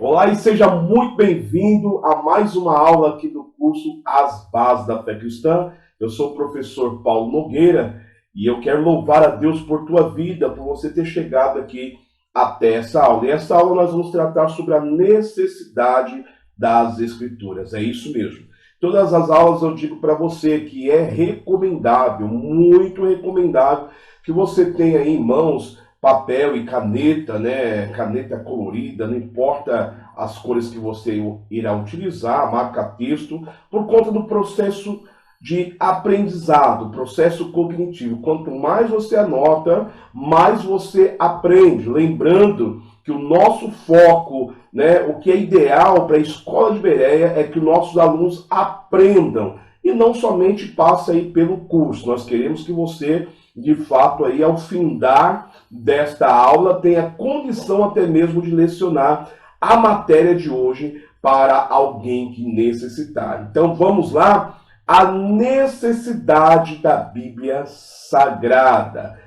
Olá e seja muito bem-vindo a mais uma aula aqui do curso As Bases da Fé Cristã. Eu sou o professor Paulo Nogueira e eu quero louvar a Deus por tua vida, por você ter chegado aqui até essa aula. E essa aula nós vamos tratar sobre a necessidade das Escrituras. É isso mesmo. Todas as aulas eu digo para você que é recomendável, muito recomendável, que você tenha aí em mãos papel e caneta, né? Caneta colorida, não importa as cores que você irá utilizar, marca-texto, por conta do processo de aprendizado, processo cognitivo. Quanto mais você anota, mais você aprende. Lembrando que o nosso foco, né, o que é ideal para a Escola de Bereia é que nossos alunos aprendam e não somente passe aí pelo curso. Nós queremos que você, de fato, aí, ao findar desta aula, tenha condição até mesmo de lecionar a matéria de hoje para alguém que necessitar. Então vamos lá, a necessidade da Bíblia Sagrada.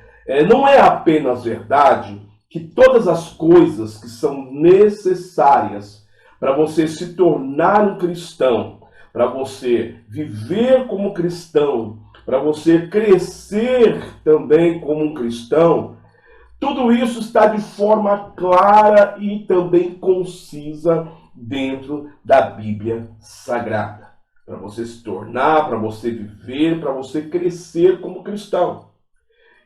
Não é apenas verdade que todas as coisas que são necessárias para você se tornar um cristão, para você viver como cristão, para você crescer também como um cristão, tudo isso está de forma clara e também concisa dentro da Bíblia Sagrada. Para você se tornar, para você viver, para você crescer como cristão.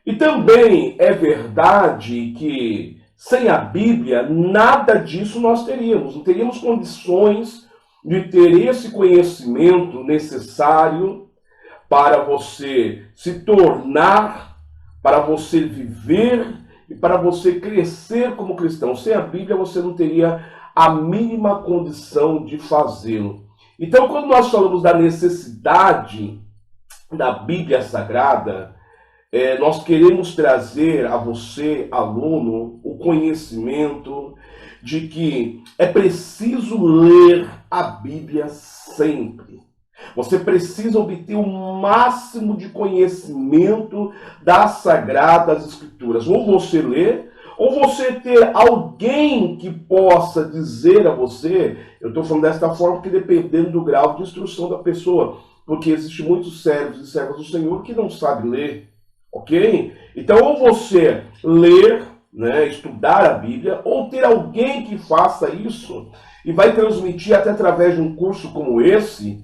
E também é verdade que sem a Bíblia, nada disso nós teríamos. Não teríamos condições de ter esse conhecimento necessário para você se tornar, para você viver e para você crescer como cristão. Sem a Bíblia você não teria a mínima condição de fazê-lo. Então, quando nós falamos da necessidade da Bíblia Sagrada, nós queremos trazer a você, aluno, o conhecimento de que é preciso ler a Bíblia sempre. Você precisa obter o máximo de conhecimento das Sagradas Escrituras. Ou você lê, ou você ter alguém que possa dizer a você, eu estou falando desta forma porque dependendo do grau de instrução da pessoa, porque existem muitos servos e servas do Senhor que não sabem ler, ok? Então, ou você ler, né, estudar a Bíblia, ou ter alguém que faça isso e vai transmitir até através de um curso como esse,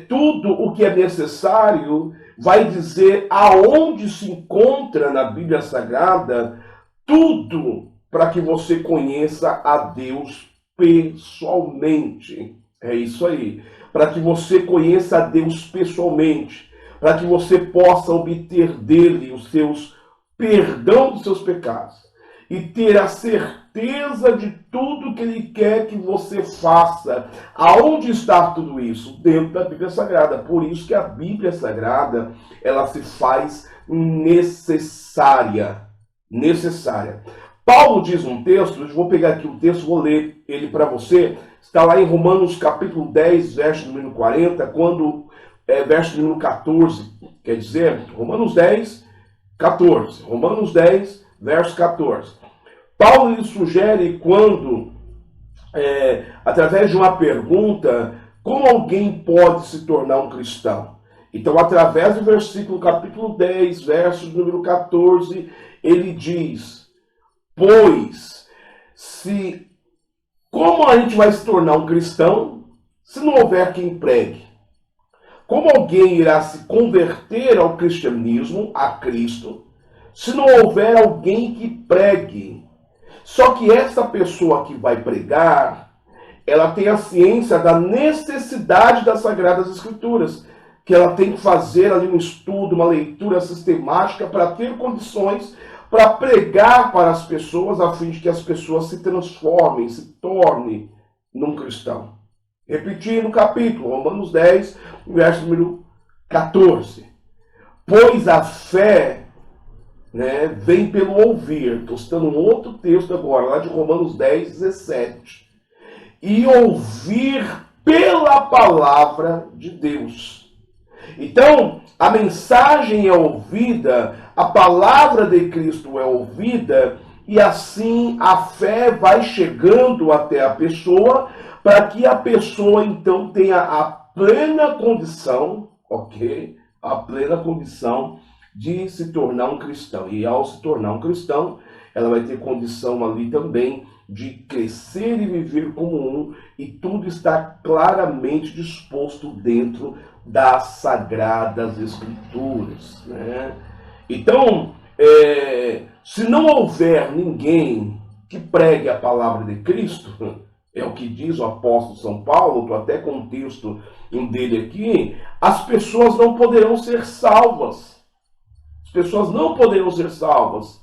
tudo o que é necessário, vai dizer aonde se encontra na Bíblia Sagrada tudo para que você conheça a Deus pessoalmente. É isso aí. Para que você conheça a Deus pessoalmente. Para que você possa obter dele os seus perdão dos seus pecados. E ter a certeza de tudo que ele quer que você faça. Aonde está tudo isso? Dentro da Bíblia Sagrada. Por isso que a Bíblia Sagrada, ela se faz necessária. Necessária. Paulo diz um texto, eu vou pegar aqui um texto, vou ler ele para você. Está lá em Romanos capítulo 10, verso número 40, verso número 14. Quer dizer, Romanos 10, 14. Romanos 10, verso 14. Paulo lhe sugere quando, através de uma pergunta, como alguém pode se tornar um cristão? Então, através do versículo capítulo 10, verso número 14, ele diz, pois, como a gente vai se tornar um cristão se não houver quem pregue? Como alguém irá se converter ao cristianismo, a Cristo, se não houver alguém que pregue? Só que essa pessoa que vai pregar, ela tem a ciência da necessidade das Sagradas Escrituras, que ela tem que fazer ali um estudo, uma leitura sistemática para ter condições para pregar para as pessoas, a fim de que as pessoas se transformem, se tornem num cristão. Repetindo o capítulo, Romanos 10, verso número 14. Pois a fé, né, vem pelo ouvir. Estou citando um outro texto agora, lá de Romanos 10, 17. E ouvir pela palavra de Deus. Então, a mensagem é ouvida, a palavra de Cristo é ouvida e assim a fé vai chegando até a pessoa, para que a pessoa então tenha a plena condição, ok? A plena condição de se tornar um cristão. E ao se tornar um cristão, ela vai ter condição ali também de crescer e viver como um, e tudo está claramente disposto dentro das Sagradas Escrituras, né? Então, se não houver ninguém que pregue a palavra de Cristo, é o que diz o apóstolo São Paulo, estou até com um texto dele aqui, as pessoas não poderão ser salvas. As pessoas não poderão ser salvas.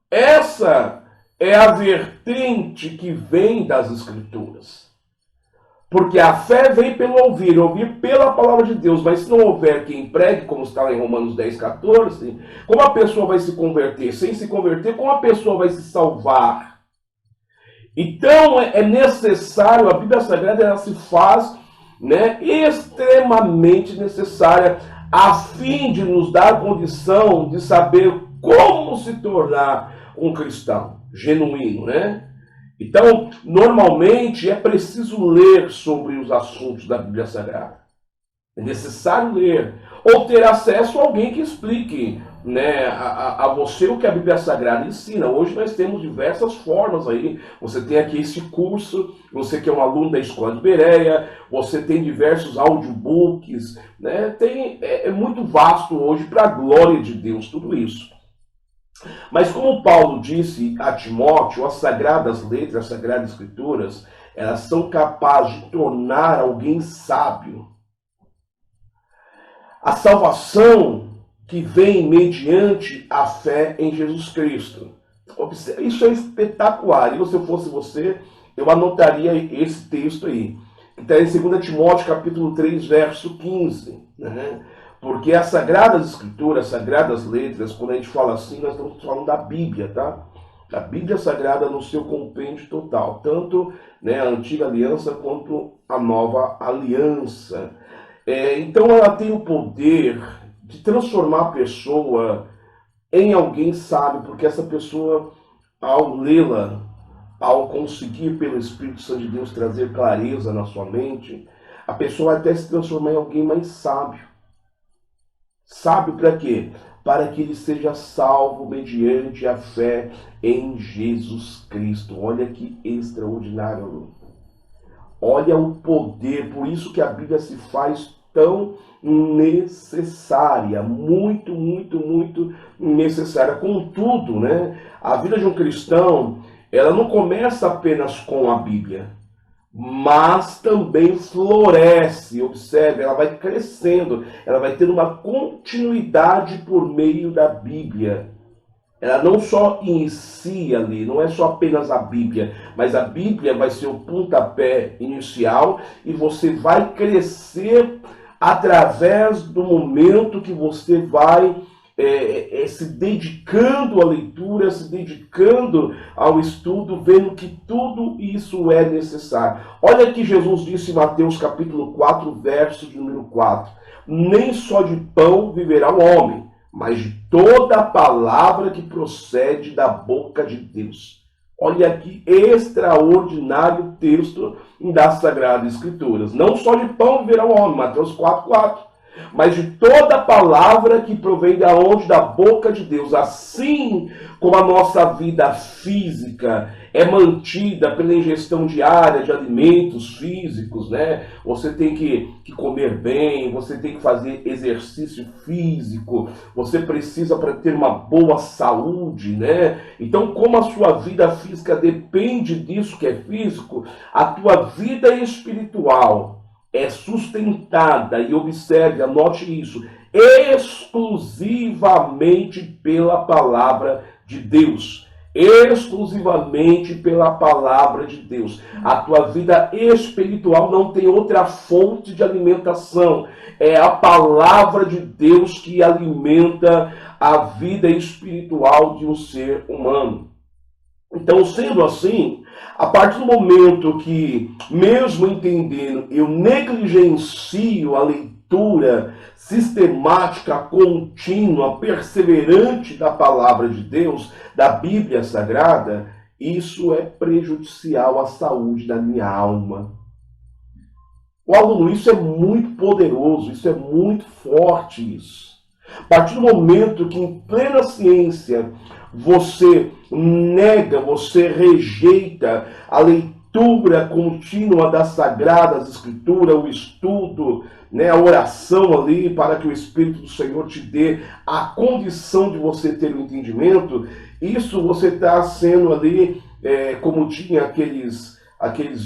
Essa é a vertente que vem das Escrituras. Porque a fé vem pelo ouvir, ouvir pela palavra de Deus. Mas se não houver quem pregue, como está lá em Romanos 10, 14, como a pessoa vai se converter? Sem se converter, como a pessoa vai se salvar? Então é necessário, a Bíblia Sagrada ela se faz, né, extremamente necessária, a fim de nos dar condição de saber como se tornar um cristão genuíno, né? Então, normalmente é preciso ler sobre os assuntos da Bíblia Sagrada. É necessário ler. Ou ter acesso a alguém que explique, né, a você o que a Bíblia Sagrada ensina. Hoje nós temos diversas formas aí. Você tem aqui esse curso, você que é um aluno da Escola de Bereia, você tem diversos audiobooks, né? É muito vasto hoje, para a glória de Deus, tudo isso. Mas como Paulo disse a Timóteo, as Sagradas Letras, as Sagradas Escrituras, elas são capazes de tornar alguém sábio. A salvação que vem mediante a fé em Jesus Cristo. Isso é espetacular. E se eu fosse você, eu anotaria esse texto aí. Está em 2 Timóteo capítulo 3, verso 15. Né? Porque as Sagradas Escrituras, as Sagradas Letras, quando a gente fala assim, nós estamos falando da Bíblia, tá? A Bíblia Sagrada no seu compêndio total. Tanto, né, a Antiga Aliança quanto a Nova Aliança. Então ela tem o poder de transformar a pessoa em alguém sábio, porque essa pessoa, ao lê-la, ao conseguir pelo Espírito Santo de Deus trazer clareza na sua mente, a pessoa vai até se transformar em alguém mais sábio. Sábio para quê? Para que ele seja salvo mediante a fé em Jesus Cristo. Olha que extraordinário. Olha o poder, por isso que a Bíblia se faz tão necessária, muito, muito, muito necessária. Contudo, né, a vida de um cristão, ela não começa apenas com a Bíblia, mas também floresce. Observe, ela vai crescendo, ela vai tendo uma continuidade por meio da Bíblia. Ela não só inicia ali, não é só apenas a Bíblia, mas a Bíblia vai ser o pontapé inicial e você vai crescer através do momento que você vai se dedicando à leitura, se dedicando ao estudo, vendo que tudo isso é necessário. Olha que Jesus disse em Mateus capítulo 4, verso de número 4. Nem só de pão viverá o homem, mas de toda a palavra que procede da boca de Deus. Olha que extraordinário texto das Sagradas Escrituras. Não só de pão viverá o homem, Mateus 4, 4. Mas de toda a palavra que provém da onde? Da boca de Deus. Assim como a nossa vida física é mantida pela ingestão diária de alimentos físicos, né? Você tem que comer bem, você tem que fazer exercício físico, você precisa para ter uma boa saúde, né? Então, como a sua vida física depende disso que é físico, a tua vida espiritual é sustentada, e observe, anote isso, exclusivamente pela palavra de Deus. Exclusivamente pela palavra de Deus. A tua vida espiritual não tem outra fonte de alimentação. É a palavra de Deus que alimenta a vida espiritual de um ser humano. Então, sendo assim, a partir do momento que, mesmo entendendo, eu negligencio a leitura leitura sistemática, contínua, perseverante da palavra de Deus, da Bíblia Sagrada, isso é prejudicial à saúde da minha alma. O aluno, isso é muito poderoso, isso é muito forte isso. A partir do momento que em plena ciência você nega, você rejeita a leitura contínua das Sagradas Escrituras, o estudo, né, a oração ali para que o Espírito do Senhor te dê a condição de você ter o entendimento, isso você está sendo ali, como tinha aqueles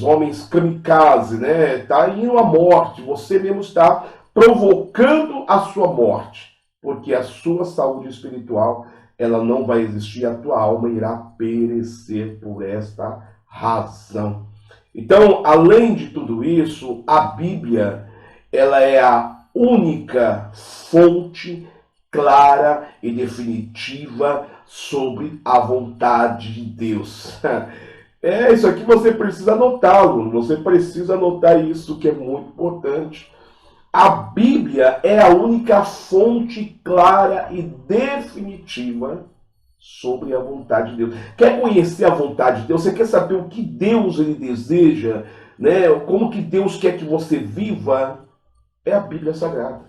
homens kamikaze, né? Está indo à morte, você mesmo está provocando a sua morte, porque a sua saúde espiritual ela não vai existir, a tua alma irá perecer por esta razão. Então, além de tudo isso, a Bíblia ela é a única fonte clara e definitiva sobre a vontade de Deus. Isso aqui você precisa anotá-lo, você precisa anotar isso que é muito importante. A Bíblia é a única fonte clara e definitiva sobre a vontade de Deus. Quer conhecer a vontade de Deus? Você quer saber o que Deus ele deseja? Né? Como que Deus quer que você viva? É a Bíblia Sagrada.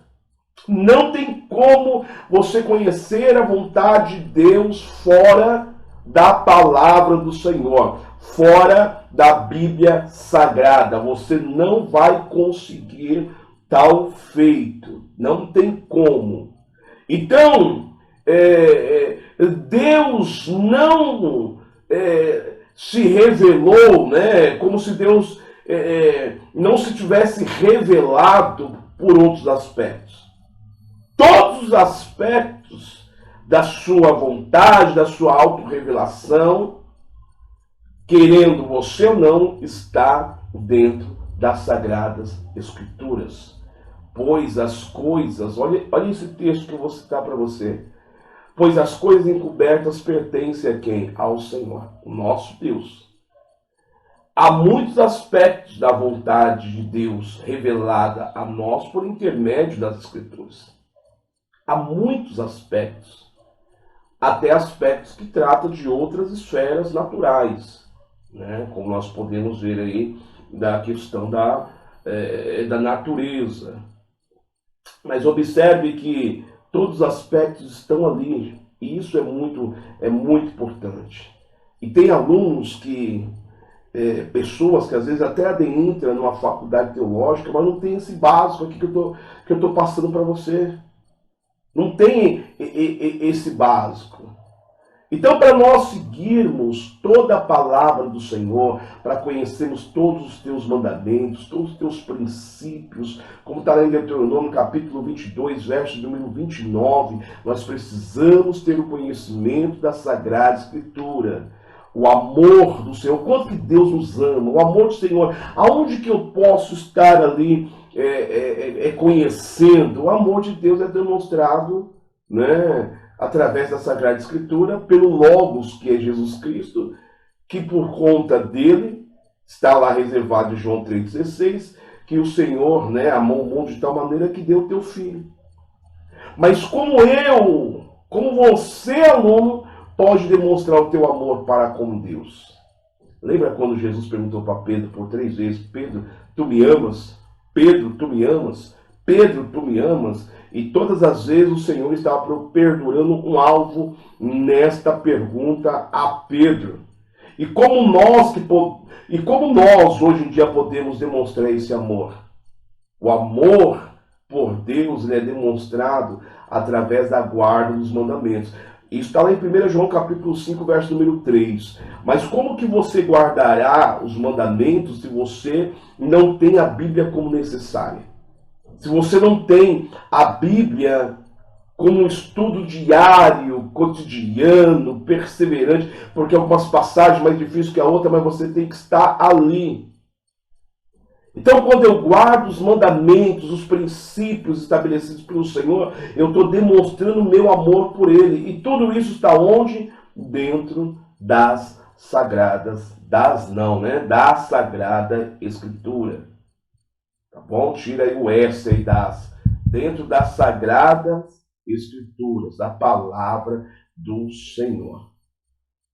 Não tem como você conhecer a vontade de Deus fora da palavra do Senhor, fora da Bíblia Sagrada. Você não vai conseguir tal feito. Não tem como. Então, Deus não se revelou, né, como se Deus não se tivesse revelado por outros aspectos. Todos os aspectos da sua vontade, da sua autorrevelação, querendo você ou não, está dentro das Sagradas Escrituras. Pois as coisas, olha esse texto que eu vou citar para você. Pois as coisas encobertas pertencem a quem? Ao Senhor, o nosso Deus. Há muitos aspectos da vontade de Deus revelada a nós por intermédio das Escrituras. Há muitos aspectos, até aspectos que tratam de outras esferas naturais, né? Como nós podemos ver aí da questão da natureza. Mas observe que todos os aspectos estão ali, e isso é muito importante. E tem alunos que, pessoas que às vezes até adentram numa faculdade teológica, mas não tem esse básico aqui que eu estou passando para você. Não tem esse básico. Então, para nós seguirmos toda a palavra do Senhor, para conhecermos todos os teus mandamentos, todos os teus princípios, como está lá em Deuteronômio capítulo 22, verso número 29, nós precisamos ter o conhecimento da Sagrada Escritura. O amor do Senhor, quanto que Deus nos ama, o amor do Senhor, aonde que eu posso estar ali conhecendo? O amor de Deus é demonstrado, né, através da Sagrada Escritura, pelo Logos, que é Jesus Cristo, que por conta dele, está lá reservado em João 3,16, que o Senhor, né, amou o mundo de tal maneira que deu o teu Filho. Mas como você, aluno, pode demonstrar o teu amor para com Deus? Lembra quando Jesus perguntou para Pedro por 3 vezes, Pedro, tu me amas? Pedro, tu me amas? Pedro, tu me amas? E todas as vezes o Senhor estava perdurando um alvo nesta pergunta a Pedro. E como nós hoje em dia podemos demonstrar esse amor? O amor por Deus é demonstrado através da guarda dos mandamentos. Isso está lá em 1 João capítulo 5, verso número 3. Mas como que você guardará os mandamentos se você não tem a Bíblia como necessária? Se você não tem a Bíblia como um estudo diário, cotidiano, perseverante, porque algumas passagens mais difíceis que a outra, mas você tem que estar ali. Então, quando eu guardo os mandamentos, os princípios estabelecidos pelo Senhor, eu estou demonstrando o meu amor por Ele. E tudo isso está onde? Dentro das sagradas, da Sagrada Escritura. Tá bom? Tira aí o S aí das dentro das sagradas escrituras, da palavra do Senhor.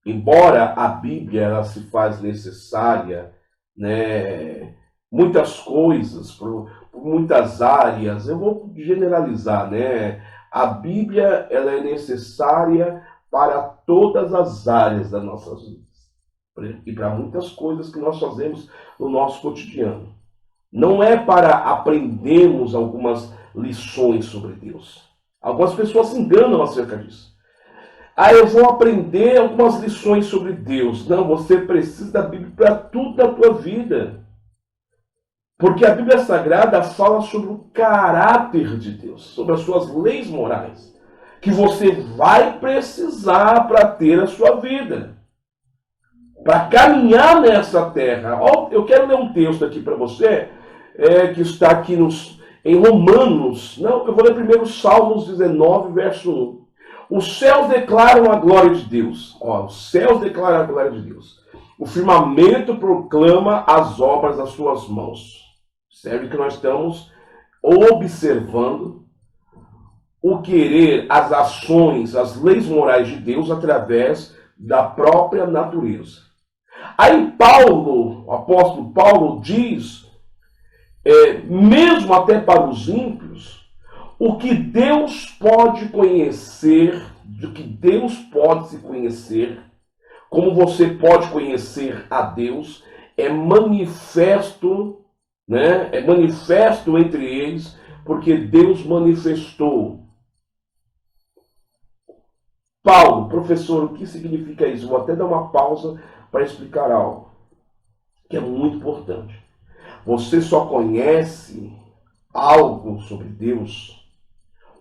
Embora a Bíblia ela se faz necessária, né, muitas coisas, por muitas áreas, eu vou generalizar, né? A Bíblia ela é necessária para todas as áreas das nossas vidas e para muitas coisas que nós fazemos no nosso cotidiano. Não é para aprendermos algumas lições sobre Deus. Algumas pessoas se enganam acerca disso. Ah, eu vou aprender algumas lições sobre Deus. Não, você precisa da Bíblia para tudo da tua vida. Porque a Bíblia Sagrada fala sobre o caráter de Deus, sobre as suas leis morais, que você vai precisar para ter a sua vida, para caminhar nessa terra. Eu quero ler um texto aqui para você, que está aqui em Romanos. Não, eu vou ler primeiro Salmos 19, verso 1. Os céus declaram a glória de Deus. Os céus declaram a glória de Deus. O firmamento proclama as obras das suas mãos. Serve que nós estamos observando o querer, as ações, as leis morais de Deus através da própria natureza. Aí Paulo, o apóstolo Paulo diz, mesmo até para os ímpios, o que Deus pode conhecer, do que Deus pode se conhecer, como você pode conhecer a Deus, é manifesto, né? É manifesto entre eles, porque Deus manifestou. Paulo, professor, o que significa isso? Vou até dar uma pausa para explicar algo que é muito importante. Você só conhece algo sobre Deus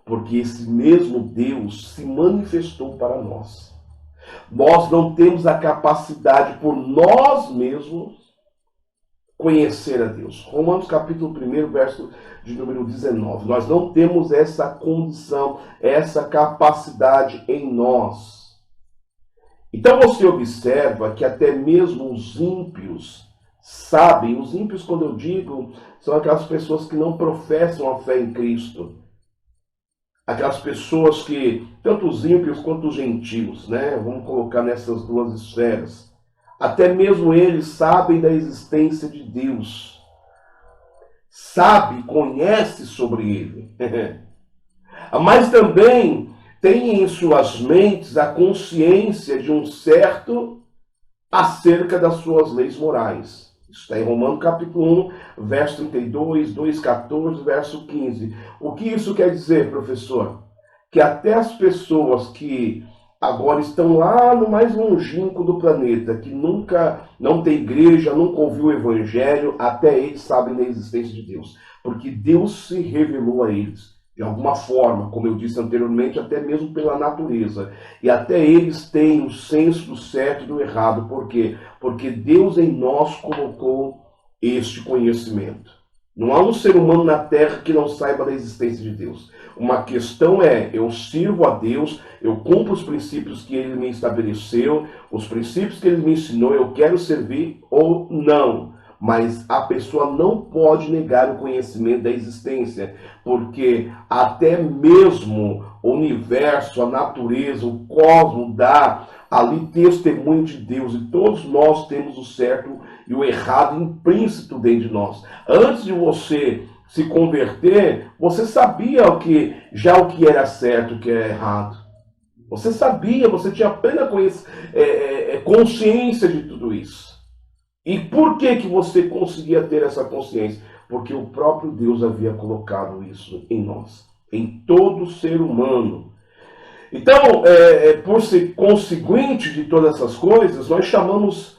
porque esse mesmo Deus se manifestou para nós. Nós não temos a capacidade por nós mesmos conhecer a Deus. Romanos capítulo 1, verso de número 19. Nós não temos essa condição, essa capacidade em nós. Então você observa que até mesmo os ímpios sabem, os ímpios, quando eu digo, são aquelas pessoas que não professam a fé em Cristo. Aquelas pessoas que, tanto os ímpios quanto os gentios, né? Vamos colocar nessas duas esferas. Até mesmo eles sabem da existência de Deus. Sabe, conhece sobre ele. Mas também tem em suas mentes a consciência de um certo acerca das suas leis morais. Isso está em Romanos capítulo 1, verso 32, 2,14, verso 15. O que isso quer dizer, professor? Que até as pessoas que agora estão lá no mais longínquo do planeta, que nunca, não tem igreja, nunca ouviu o evangelho, até eles sabem da existência de Deus. Porque Deus se revelou a eles. De alguma forma, como eu disse anteriormente, até mesmo pela natureza. E até eles têm o senso do certo e do errado. Por quê? Porque Deus em nós colocou este conhecimento. Não há um ser humano na Terra que não saiba da existência de Deus. Uma questão é, eu sirvo a Deus, eu cumpro os princípios que Ele me estabeleceu, os princípios que Ele me ensinou, eu quero servir ou não. Mas a pessoa não pode negar o conhecimento da existência, porque até mesmo o universo, a natureza, o cosmos dá ali testemunho de Deus, e todos nós temos o certo e o errado implícito dentro de nós. Antes de você se converter, você sabia o que era certo e o que era errado. Você sabia, você tinha plena consciência de tudo isso. E por que você conseguia ter essa consciência? Porque o próprio Deus havia colocado isso em nós, em todo ser humano. Então, por ser conseguinte de todas essas coisas, nós chamamos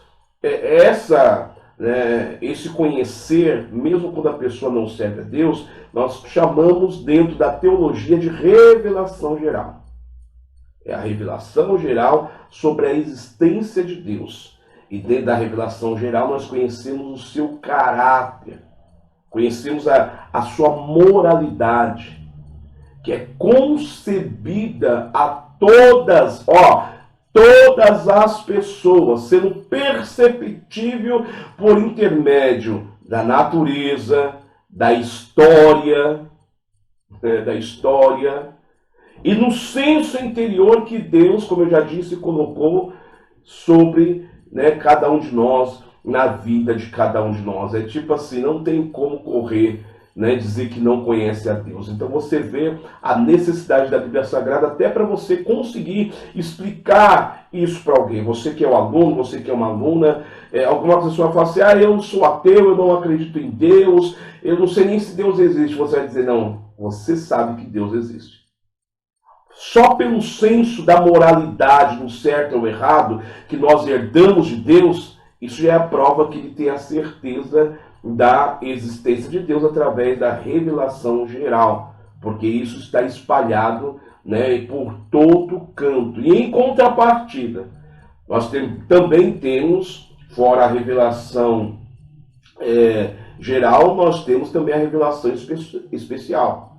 esse conhecer, mesmo quando a pessoa não serve a Deus, nós chamamos dentro da teologia de revelação geral. É a revelação geral sobre a existência de Deus. E dentro da revelação geral nós conhecemos o seu caráter, conhecemos a sua moralidade, que é concebida a todas as pessoas, sendo perceptível por intermédio da natureza, da história, da história, e no senso interior que Deus, como eu já disse, colocou sobre, né, cada um de nós, na vida de cada um de nós. É tipo assim, não tem como correr, né, dizer que não conhece a Deus. Então você vê a necessidade da Bíblia Sagrada até para você conseguir explicar isso para alguém. Você que é um aluno, você que é uma aluna, alguma pessoa fala assim, eu sou ateu, eu não acredito em Deus, eu não sei nem se Deus existe. Você vai dizer, não, você sabe que Deus existe. Só pelo senso da moralidade, do certo ou errado, que nós herdamos de Deus, isso já é a prova que ele tem a certeza da existência de Deus através da revelação geral, porque isso está espalhado, né, por todo canto. E em contrapartida, nós também temos, fora a revelação geral, nós temos também a revelação especial,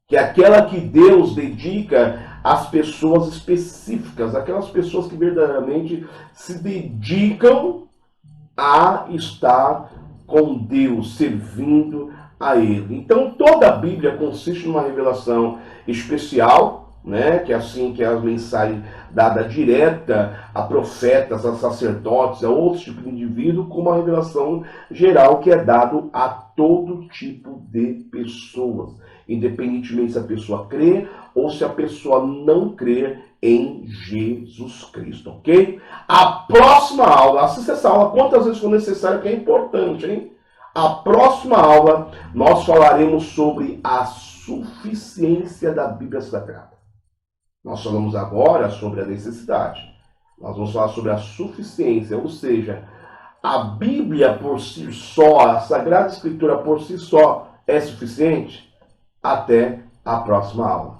que é aquela que Deus dedica às pessoas específicas, aquelas pessoas que verdadeiramente se dedicam a estar com Deus, servindo a Ele. Então toda a Bíblia consiste numa revelação especial, né? Que é assim que é a mensagem dada direta a profetas, a sacerdotes, a outros tipos de indivíduo, como a revelação geral que é dado a todo tipo de pessoas, independentemente se a pessoa crê ou se a pessoa não crê em Jesus Cristo, ok? A próxima aula, assista essa aula quantas vezes for necessário, que é importante, hein? A próxima aula nós falaremos sobre a suficiência da Bíblia Sagrada. Nós falamos agora sobre a necessidade. Nós vamos falar sobre a suficiência, ou seja, a Bíblia por si só, a Sagrada Escritura por si só é suficiente? Até a próxima aula.